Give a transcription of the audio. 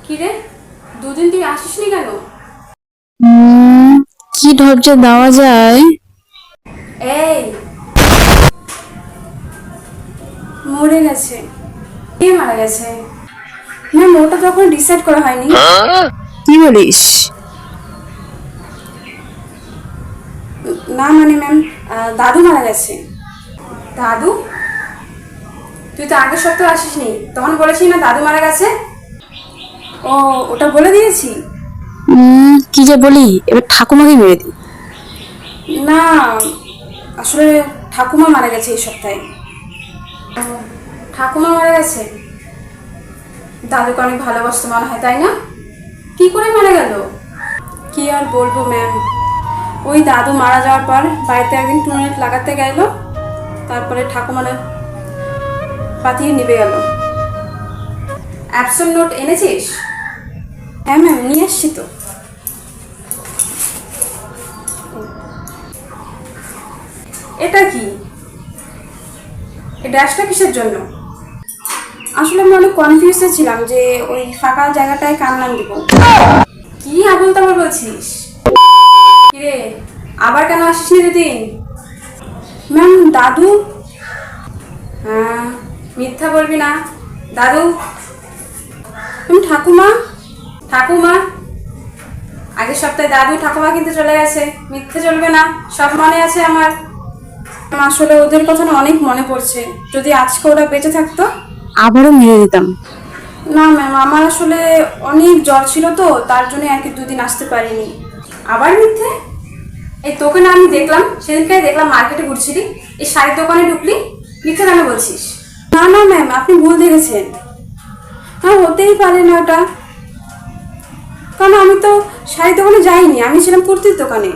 কিরে, দুদিন তুই আসিসনি কেন? কি ধৈর্য দেওয়া যায়? এই, মরে গেছে। কে মারা গেছে? ম্যাম, ওটা তো এখন ডিসাইড করা হয়নি। কি বলিস? না মানে ম্যাম, দাদু মারা গেছে। দাদু? তুই তো আগের সপ্তাহে আসিসনি, তখন বলেছিস না দাদু মারা গেছে। ও, ওটা বলে দিয়েছি। কি যে বলি, এবার ঠাকুমাকে মেরে দি। না, আসলে ঠাকুমা মারা গেছে এই সপ্তাহে। ও, ঠাকুমা মারা গেছে। দাদুকে অনেক ভালোবাসতো মনে হয়, তাই না? কি করে মারা গেল? কি আর বলবো ম্যাম, ওই দাদু মারা যাওয়ার পর বাড়িতে একদিন টুনেট লাগাতে গেল, তারপরে ঠাকুমারা পাতিয়ে নিভে গেল। অ্যাবসেন্ট নোট এনেছিস? হ্যাঁ ম্যাম, নিয়ে আসছি তো। এটা কি? এই ড্যাশটা কিসের জন্য? আসলে আমি অনেক কনফিউজে ছিলাম যে ওই ফাঁকা জায়গাটায় কার নাম দিব। কি আবল তাবল বলছিস? কিরে, আবার কেন আসিসনি দুদিন? ম্যাম, দাদু। হ্যাঁ, মিথ্যা বলবি না। দাদু, তুমি ঠাকুমা। ঠাকুমা, আগের সপ্তাহে দাদু ঠাকুমা কিন্তু চলে গেছে, মিথ্যে চলবে না, সব মনে আছে আমার। আসলে ওদের কথা না অনেক মনে পড়ছে, যদি আজকে ওরা বেঁচে থাকতো। আবারও মেরে দিতাম। না ম্যাম, আমার আসলে অনেক জ্বর ছিল তো, তার জন্য আর কি দুদিন আসতে পারিনি। আবার মিথ্যে? এই তোকে না আমি দেখলাম, সেদিনকে দেখলাম মার্কেটে ঘুরছিলি, এই শাড়ির দোকানে ঢুকলি, মিথ্যে কেন বলছিস? না না ম্যাম, আপনি ভুল দেখেছেন। হ্যাঁ, হতেই পারে না ওটা, কারণ আমি তো শাড়ির দোকানে যাইনি, আমি ছিলাম কুর্তির দোকানে।